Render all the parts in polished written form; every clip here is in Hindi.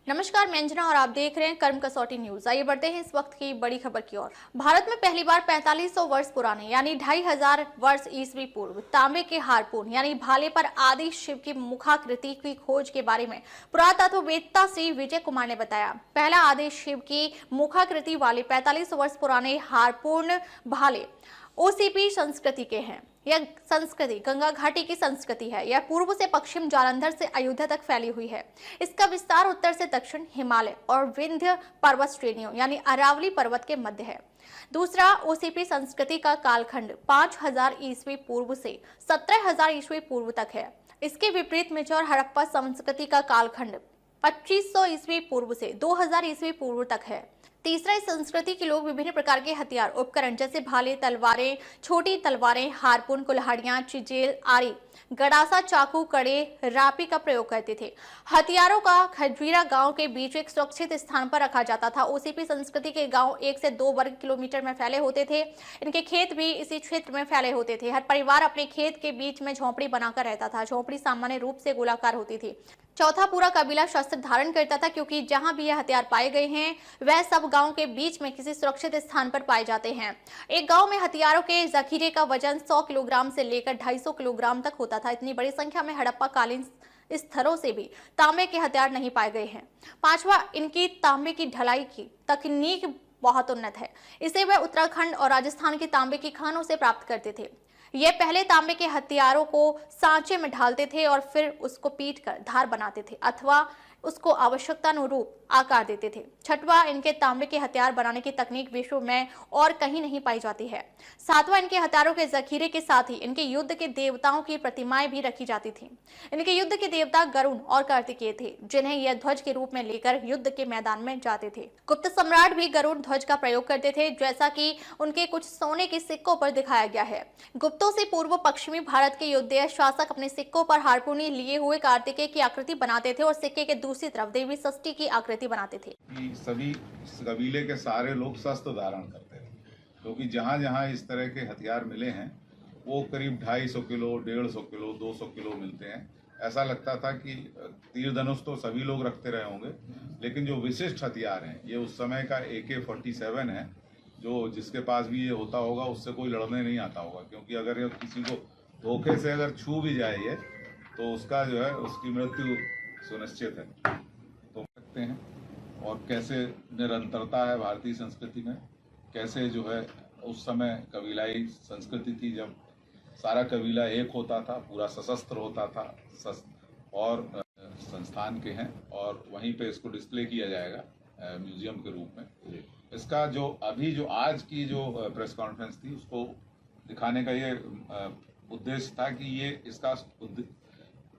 नमस्कार, मैं अंजना और आप देख रहे हैं कर्म कसौटी न्यूज। आइए बढ़ते हैं इस वक्त की बड़ी खबर की ओर। भारत में पहली बार 4500 वर्ष पुराने यानी 2500 वर्ष ईस्वी पूर्व तांबे के हारपून यानी भाले पर आदि शिव की मुखाकृति की खोज के बारे में पुरातत्ववेत्ता श्री विजय कुमार ने बताया। पहला आदि शिव की मुखाकृति वाले 45 वर्ष पुराने हारपून भाले ओसीपी संस्कृति के हैं। यह संस्कृति गंगा घाटी की संस्कृति है। यह पूर्व से पश्चिम जालंधर से अयोध्या तक फैली हुई है। इसका विस्तार उत्तर से दक्षिण हिमालय और विंध्य पर्वत श्रेणियों यानी अरावली पर्वत के मध्य है। दूसरा ओसीपी संस्कृति का कालखंड 5000 ईस्वी पूर्व से 17000 ईस्वी पूर्व तक है। इसके विपरीत मिजोर हड़प्पा संस्कृति का कालखंड 2500 ईस्वी पूर्व से 2000 ईस्वी पूर्व तक है। तीसरा, इस संस्कृति के लोग विभिन्न प्रकार के हथियार उपकरण जैसे भाले, तलवारें, छोटी तलवारें, हारपून, कुल्हाड़ियां, चिजेल, आरी, गड़ासा, चाकू, कड़े, रापी का प्रयोग करते थे। हथियारों का खजवीरा गांव के बीच एक सुरक्षित स्थान पर रखा जाता था। ओसीपी संस्कृति के गांव 1 से 2 वर्ग किलोमीटर में फैले होते थे। इनके खेत भी इसी क्षेत्र में फैले होते थे। हर परिवार अपने खेत के बीच में झोंपड़ी बनाकर रहता था। झोंपड़ी सामान्य रूप से गोलाकार होती थी। चौथा, पूरा कबीला शस्त्र धारण करता था, क्योंकि जहां भी यह हथियार पाए गए हैं वह सब गांव के बीच में किसी सुरक्षित स्थान पर पाए जाते हैं। एक गांव में हथियारों के जखीरे का वजन 100 किलोग्राम से लेकर 250 किलोग्राम तक होता था। इतनी बड़ी संख्या में हड़प्पा कालीन स्तरों से भी तांबे के हथियार नहीं पाए गए हैं। पांचवा, इनकी तांबे की ढलाई की तकनीक बहुत उन्नत है। इसे वह उत्तराखंड और राजस्थान के तांबे की खानों से प्राप्त करते थे। ये पहले तांबे के हथियारों को सांचे में ढालते थे और फिर उसको पीटकर धार बनाते थे अथवा उसको आवश्यकतानुरूप आकार देते थे। छठवां, इनके तांबे के हथियार बनाने की तकनीक विश्व में और कहीं नहीं पाई जाती है। सातवां, इनके हथियारों के जखीरे के साथ ही इनके युद्ध के देवताओं की प्रतिमाएं भी रखी जाती थीं। इनके युद्ध के देवता गरुण और कार्तिकेय थे, जिन्हें यह ध्वज के रूप में लेकर युद्ध के मैदान में जाते थे। गुप्त सम्राट भी गरुड़ ध्वज का प्रयोग करते थे, जैसा कि उनके कुछ सोने के सिक्कों पर दिखाया गया है। गुप्तों से पूर्व पश्चिमी भारत के युद्धीय शासक अपने सिक्कों पर हारपूनी लिए हुए कार्तिकेय की आकृति बनाते थे और सिक्के के दूसरी तरफ देवी षष्ठी की आकृति बनाते थे। सभी कबीले के सारे लोग शस्त्र धारण करते थे, क्योंकि जहाँ जहाँ इस तरह के हथियार मिले हैं वो करीब 250 किलो, 150 किलो, 200 किलो मिलते हैं। ऐसा लगता था कि तीर धनुष तो सभी लोग रखते रहे होंगे, लेकिन जो विशिष्ट हथियार हैं ये उस समय का AK-47 है, जो जिसके पास भी ये होता होगा उससे कोई लड़ने नहीं आता होगा, क्योंकि अगर ये किसी को धोखे से अगर छू भी जाए ये तो उसका जो है उसकी मृत्यु सुनिश्चित है। तो सकते हैं और कैसे निरंतरता है भारतीय संस्कृति में, कैसे जो है उस समय कबीलाई संस्कृति थी जब सारा कबीला एक होता था, पूरा सशस्त्र होता था और संस्थान के हैं और वहीं पे इसको डिस्प्ले किया जाएगा म्यूजियम के रूप में। इसका जो अभी जो आज की जो प्रेस कॉन्फ्रेंस थी उसको दिखाने का ये उद्देश्य था कि ये इसका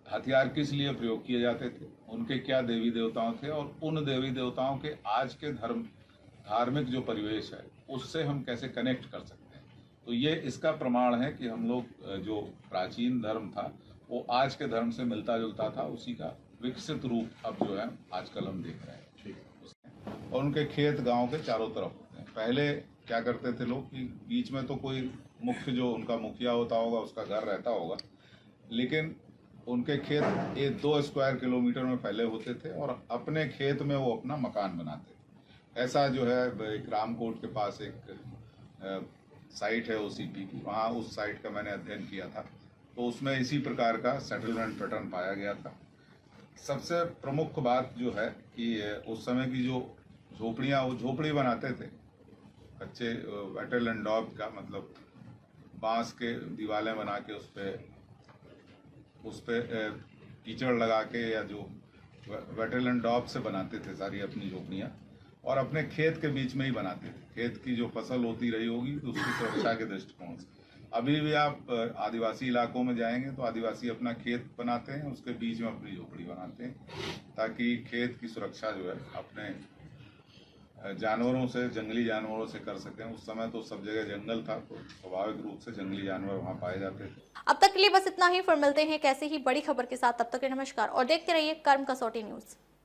हथियार किस लिए प्रयोग किए जाते थे, उनके क्या देवी देवताओं थे और उन देवी देवताओं के आज के धार्मिक जो परिवेश है उससे हम कैसे कनेक्ट कर सकते हैं। तो ये इसका प्रमाण है कि हम लोग जो प्राचीन धर्म था वो आज के धर्म से मिलता जुलता था, उसी का विकसित रूप अब जो है आजकल हम देख रहे हैं। और उनके खेत गाँव के चारों तरफ होते हैं। पहले क्या करते थे लोग कि बीच में तो कोई मुख्य जो उनका मुखिया होता होगा उसका घर रहता होगा, लेकिन उनके खेत 2 स्क्वायर किलोमीटर में फैले होते थे और अपने खेत में वो अपना मकान बनाते थे। ऐसा जो है एक रामकोट के पास एक साइट है ओसीपी की, वहाँ उस साइट का मैंने अध्ययन किया था, तो उसमें इसी प्रकार का सेटलमेंट पैटर्न पाया गया था। सबसे प्रमुख बात जो है कि उस समय की जो झोपड़ियाँ, वो झोपड़ी बनाते थे कच्चे वेटल एंड डॉब का, मतलब बांस के दीवारें बना के उस पे कीचड़ लगा के या जो वेटल एंड डॉब से बनाते थे सारी अपनी झोपड़ियाँ, और अपने खेत के बीच में ही बनाते थे। खेत की जो फसल होती रही होगी तो उसकी सुरक्षा के दृष्टिकोण से अभी भी आप आदिवासी इलाकों में जाएंगे तो आदिवासी अपना खेत बनाते हैं, उसके बीच में अपनी झोपड़ी बनाते हैं, ताकि खेत की सुरक्षा जो है अपने जानवरों से, जंगली जानवरों से कर सकें। उस समय तो सब जगह जंगल था, तो स्वाभाविक रूप से जंगली जानवर वहाँ पाए जाते थे। अब तक के लिए बस इतना ही। फिर मिलते हैं कैसे ही बड़ी खबर के साथ। तब तक के नमस्कार और देखते रहिए कर्म कसौटी न्यूज।